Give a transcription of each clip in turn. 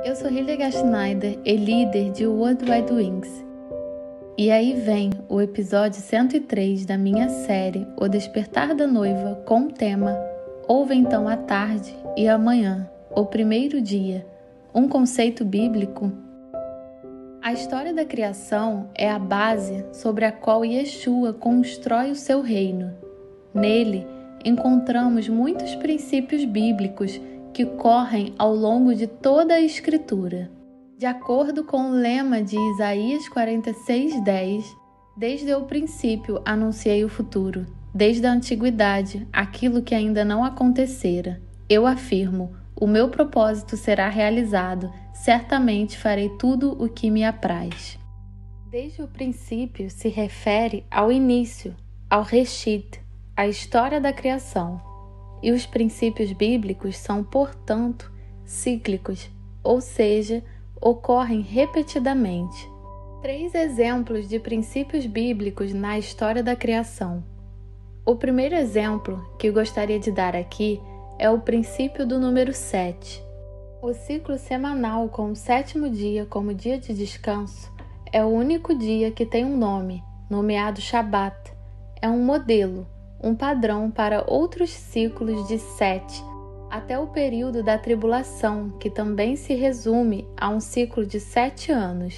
Eu sou Hildegard Schneider e líder de World Wide Wings. E aí vem o episódio 103 da minha série O Despertar da Noiva com o tema Ouve então a tarde e amanhã, o primeiro dia, um conceito bíblico. A história da criação é a base sobre a qual Yeshua constrói o seu reino. Nele, encontramos muitos princípios bíblicos que correm ao longo de toda a Escritura. De acordo com o lema de Isaías 46:10, desde o princípio anunciei o futuro, desde a antiguidade, aquilo que ainda não acontecera. Eu afirmo, o meu propósito será realizado, certamente farei tudo o que me apraz. Desde o princípio se refere ao início, ao Reshit, a história da criação. E os princípios bíblicos são, portanto, cíclicos, ou seja, ocorrem repetidamente. 3 exemplos de princípios bíblicos na história da criação. O primeiro exemplo que gostaria de dar aqui é o princípio do número 7. O ciclo semanal com o 7º dia como dia de descanso é o único dia que tem um nome, nomeado Shabat. É um modelo, um padrão para outros ciclos de 7, até o período da tribulação, que também se resume a um ciclo de 7 anos.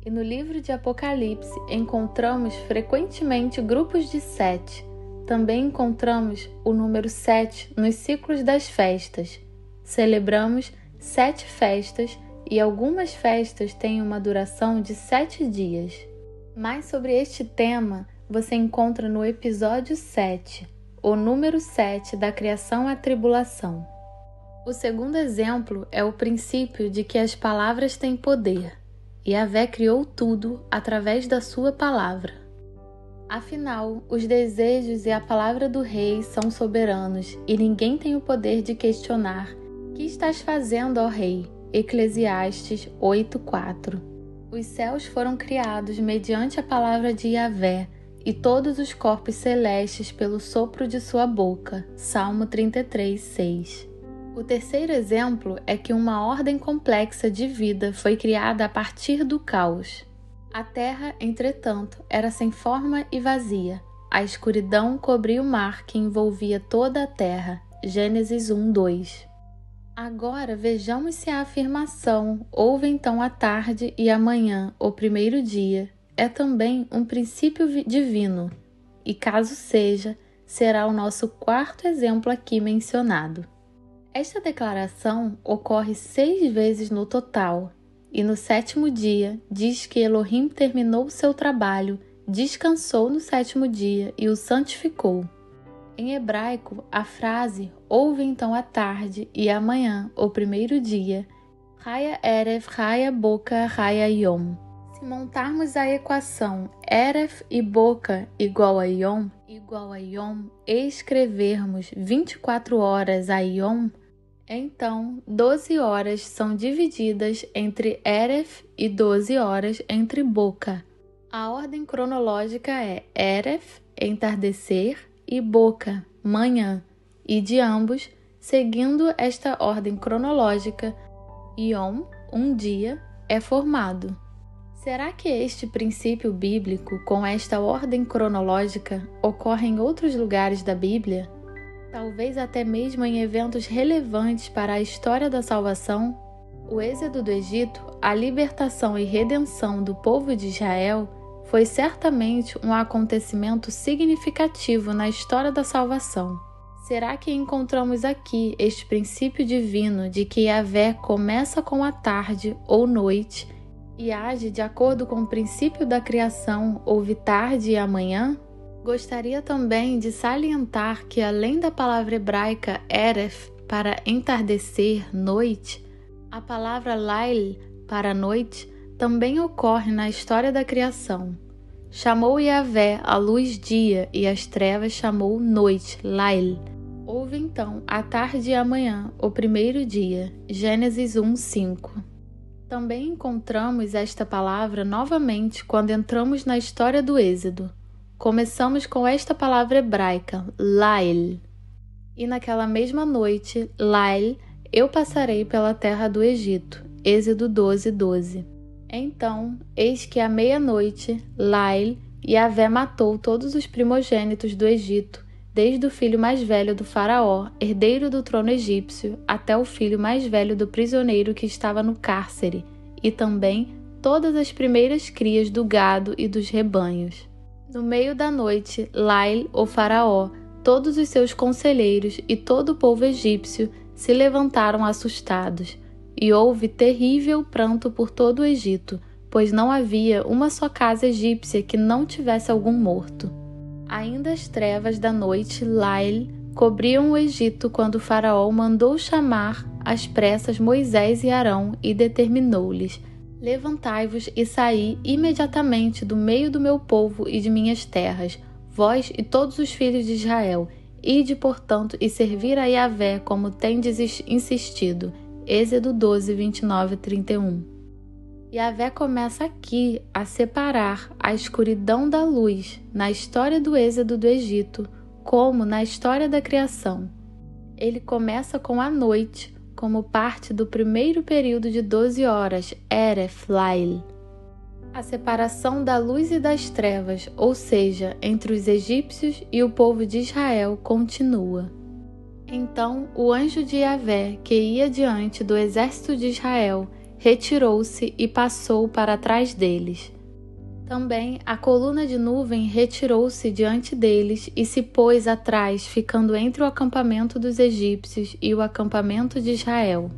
E no livro de Apocalipse encontramos frequentemente grupos de 7. Também encontramos o número 7 nos ciclos das festas. Celebramos 7 festas e algumas festas têm uma duração de 7 dias. Mais sobre este tema você encontra no episódio 7, o número 7 da criação à tribulação. O segundo exemplo é o princípio de que as palavras têm poder. Yahvé criou tudo através da sua palavra. Afinal, os desejos e a palavra do rei são soberanos e ninguém tem o poder de questionar: "Que estás fazendo, ó rei?" Eclesiastes 8:4. Os céus foram criados mediante a palavra de Yahvé, e todos os corpos celestes pelo sopro de sua boca. Salmo 33:6. O terceiro exemplo é que uma ordem complexa de vida foi criada a partir do caos. A terra, entretanto, era sem forma e vazia. A escuridão cobria o mar que envolvia toda a terra. Gênesis 1:2. Agora vejamos se a afirmação "ouve então a tarde e amanhã, o primeiro dia", é também um princípio divino, e caso seja, será o nosso 4º exemplo aqui mencionado. Esta declaração ocorre 6 vezes no total, e no 7º dia diz que Elohim terminou seu trabalho, descansou no 7º dia e o santificou. Em hebraico, a frase "ouve então a tarde e amanhã, o primeiro dia", Chaya Erev, Chaya Boka, Chaya Yom. Se montarmos a equação Eref e Boca igual a Yom e escrevermos 24 horas a Yom, então 12 horas são divididas entre Eref e 12 horas entre Boca. A ordem cronológica é Eref, entardecer, e Boca, manhã, e de ambos, seguindo esta ordem cronológica, Yom, um dia, é formado. Será que este princípio bíblico, com esta ordem cronológica, ocorre em outros lugares da Bíblia? Talvez até mesmo em eventos relevantes para a história da salvação? O êxodo do Egito, a libertação e redenção do povo de Israel, foi certamente um acontecimento significativo na história da salvação. Será que encontramos aqui este princípio divino de que Yahvé começa com a tarde ou noite e age de acordo com o princípio da criação, ouve tarde e amanhã? Gostaria também de salientar que, além da palavra hebraica Eref para entardecer, noite, a palavra Lail para noite também ocorre na história da criação. Chamou Yahvé a luz dia e as trevas chamou noite, Lail. Ouve então a tarde e amanhã, o primeiro dia. Gênesis 1:5. Também encontramos esta palavra novamente quando entramos na história do Êxodo. Começamos com esta palavra hebraica, Lail. E naquela mesma noite, Lail, eu passarei pela terra do Egito. Êxodo 12:12. Então, eis que à meia-noite, Lael, Yahvé matou todos os primogênitos do Egito, desde o filho mais velho do faraó, herdeiro do trono egípcio, até o filho mais velho do prisioneiro que estava no cárcere, e também todas as primeiras crias do gado e dos rebanhos. No meio da noite, Lael, o faraó, todos os seus conselheiros e todo o povo egípcio se levantaram assustados, e houve terrível pranto por todo o Egito, pois não havia uma só casa egípcia que não tivesse algum morto. Ainda as trevas da noite, Lael, cobriam o Egito quando o faraó mandou chamar às pressas Moisés e Arão e determinou-lhes: levantai-vos e saí imediatamente do meio do meu povo e de minhas terras, vós e todos os filhos de Israel, ide, portanto, e servir a Yahvé como tendes insistido. Êxodo 12, 29 e 31. Yahvé começa aqui a separar a escuridão da luz na história do êxodo do Egito, como na história da criação. Ele começa com a noite, como parte do primeiro período de 12 horas, Eref Lael. A separação da luz e das trevas, ou seja, entre os egípcios e o povo de Israel, continua. Então o anjo de Yahvé, que ia diante do exército de Israel, retirou-se e passou para trás deles. Também a coluna de nuvem retirou-se diante deles e se pôs atrás, ficando entre o acampamento dos egípcios e o acampamento de Israel.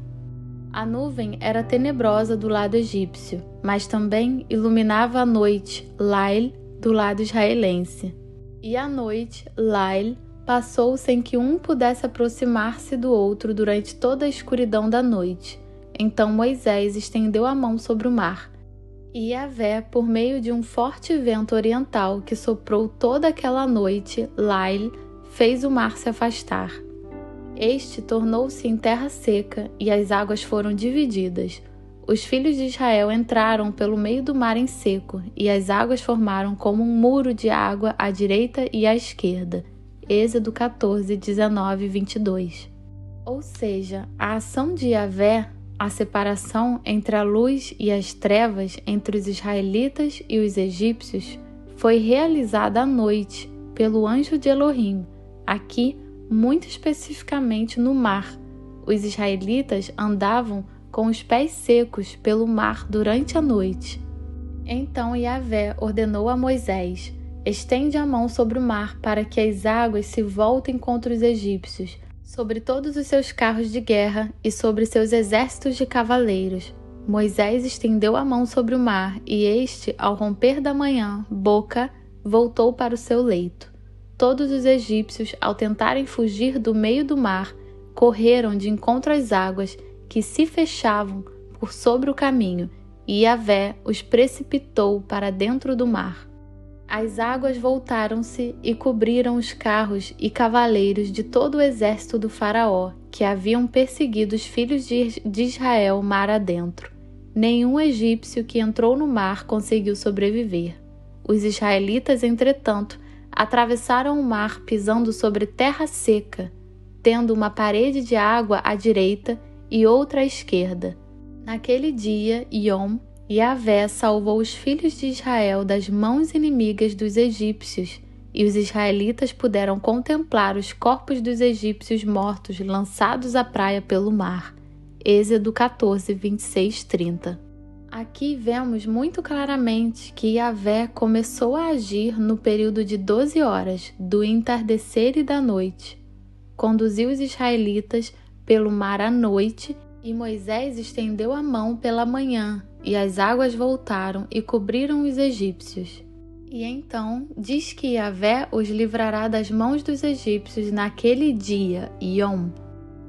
A nuvem era tenebrosa do lado egípcio, mas também iluminava a noite, Lael, do lado israelense. E à noite, Lael passou sem que um pudesse aproximar-se do outro durante toda a escuridão da noite. Então Moisés estendeu a mão sobre o mar. E Yahvé, por meio de um forte vento oriental que soprou toda aquela noite, Lael, fez o mar se afastar. Este tornou-se em terra seca e as águas foram divididas. Os filhos de Israel entraram pelo meio do mar em seco e as águas formaram como um muro de água à direita e à esquerda. Êxodo 14, 19 e 22. Ou seja, a ação de Yahvé, a separação entre a luz e as trevas entre os israelitas e os egípcios, foi realizada à noite pelo anjo de Elohim, aqui muito especificamente no mar. Os israelitas andavam com os pés secos pelo mar durante a noite. Então Yahvé ordenou a Moisés: estende a mão sobre o mar para que as águas se voltem contra os egípcios, sobre todos os seus carros de guerra e sobre seus exércitos de cavaleiros. Moisés estendeu a mão sobre o mar e este, ao romper da manhã, Boca, voltou para o seu leito. Todos os egípcios, ao tentarem fugir do meio do mar, correram de encontro às águas que se fechavam por sobre o caminho, e Yahvé os precipitou para dentro do mar. As águas voltaram-se e cobriram os carros e cavaleiros de todo o exército do faraó, que haviam perseguido os filhos de Israel mar adentro. Nenhum egípcio que entrou no mar conseguiu sobreviver. Os israelitas, entretanto, atravessaram o mar pisando sobre terra seca, tendo uma parede de água à direita e outra à esquerda. Naquele dia, Yom, Yahvé salvou os filhos de Israel das mãos inimigas dos egípcios, e os israelitas puderam contemplar os corpos dos egípcios mortos lançados à praia pelo mar. Êxodo 14, 26, 30. Aqui vemos muito claramente que Yahvé começou a agir no período de 12 horas, do entardecer e da noite. Conduziu os israelitas pelo mar à noite, e Moisés estendeu a mão pela manhã, e as águas voltaram e cobriram os egípcios. E então diz que Yahvé os livrará das mãos dos egípcios naquele dia, Yom.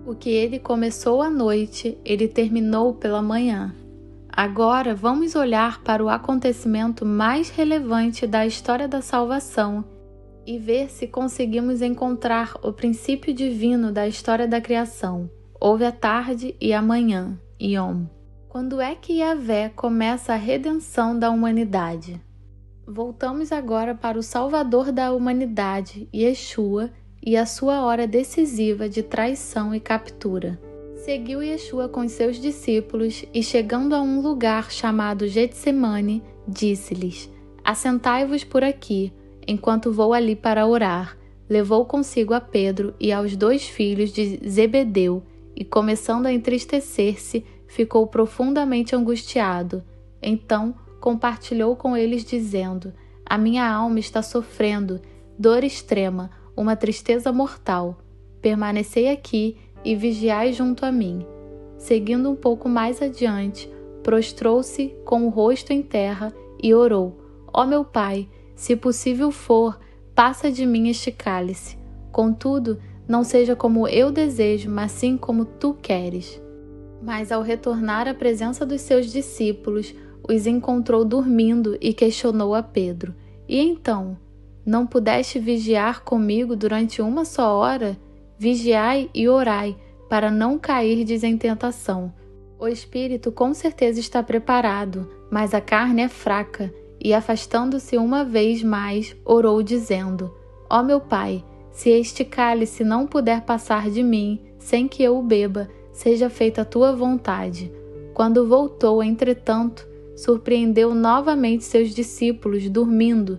O que ele começou à noite, ele terminou pela manhã. Agora vamos olhar para o acontecimento mais relevante da história da salvação e ver se conseguimos encontrar o princípio divino da história da criação. Houve a tarde e a manhã, Yom. Quando é que Yahvé começa a redenção da humanidade? Voltamos agora para o Salvador da humanidade, Yeshua, e a sua hora decisiva de traição e captura. Seguiu Yeshua com os seus discípulos e, chegando a um lugar chamado Getsemane, disse-lhes: Assentai-vos por aqui, enquanto vou ali para orar. Levou consigo a Pedro e aos 2 filhos de Zebedeu e, começando a entristecer-se, ficou profundamente angustiado. Então compartilhou com eles, dizendo: A minha alma está sofrendo, dor extrema, uma tristeza mortal. Permanecei aqui e vigiai junto a mim. Seguindo um pouco mais adiante, prostrou-se com o rosto em terra e orou: Ó meu Pai, se possível for, passa de mim este cálice. Contudo, não seja como eu desejo, mas sim como tu queres. Mas ao retornar à presença dos seus discípulos, os encontrou dormindo e questionou a Pedro: E então, não pudeste vigiar comigo durante 1 só hora? Vigiai e orai, para não cairdes em tentação. O espírito com certeza está preparado, mas a carne é fraca. E afastando-se uma vez mais, orou dizendo: Ó meu Pai, se este cálice não puder passar de mim, sem que eu o beba, seja feita a tua vontade. Quando voltou, entretanto, surpreendeu novamente seus discípulos dormindo,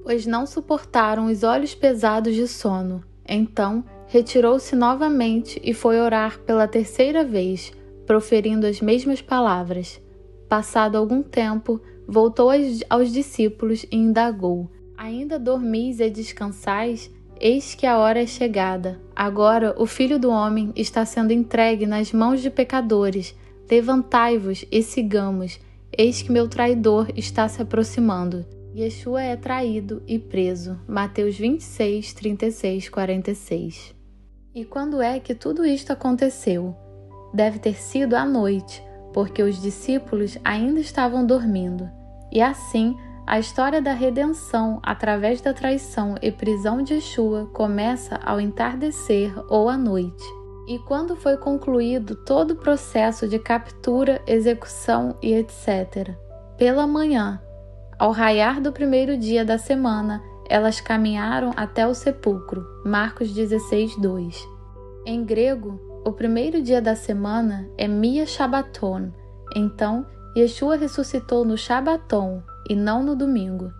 pois não suportaram os olhos pesados de sono. Então, retirou-se novamente e foi orar pela 3ª vez, proferindo as mesmas palavras. Passado algum tempo, voltou aos discípulos e indagou: Ainda dormis e descansais? Eis que a hora é chegada. Agora o Filho do Homem está sendo entregue nas mãos de pecadores. Levantai-vos e sigamos. Eis que meu traidor está se aproximando. Yeshua é traído e preso. Mateus 26, 36, 46. E quando é que tudo isto aconteceu? Deve ter sido à noite, porque os discípulos ainda estavam dormindo. E assim, a história da redenção através da traição e prisão de Yeshua começa ao entardecer ou à noite. E quando foi concluído todo o processo de captura, execução e etc. Pela manhã, ao raiar do 1º dia da semana, elas caminharam até o sepulcro. Marcos 16, 2. Em grego, o 1º dia da semana é Mia Shabbaton. Então, Yeshua ressuscitou no Shabbaton e não no domingo.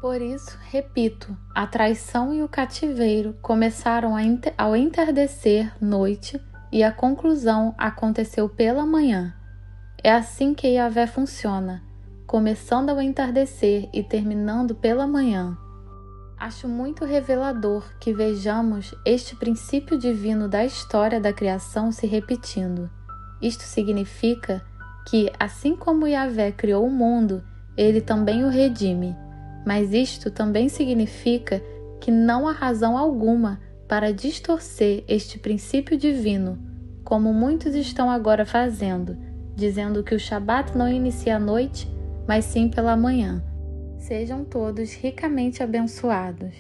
Por isso, repito, a traição e o cativeiro começaram ao entardecer, noite, e a conclusão aconteceu pela manhã. É assim que Yahvé funciona, começando ao entardecer e terminando pela manhã. Acho muito revelador que vejamos este princípio divino da história da criação se repetindo. Isto significa que, assim como Yahvé criou o mundo, ele também o redime. Mas isto também significa que não há razão alguma para distorcer este princípio divino, como muitos estão agora fazendo, dizendo que o Shabat não inicia à noite, mas sim pela manhã. Sejam todos ricamente abençoados.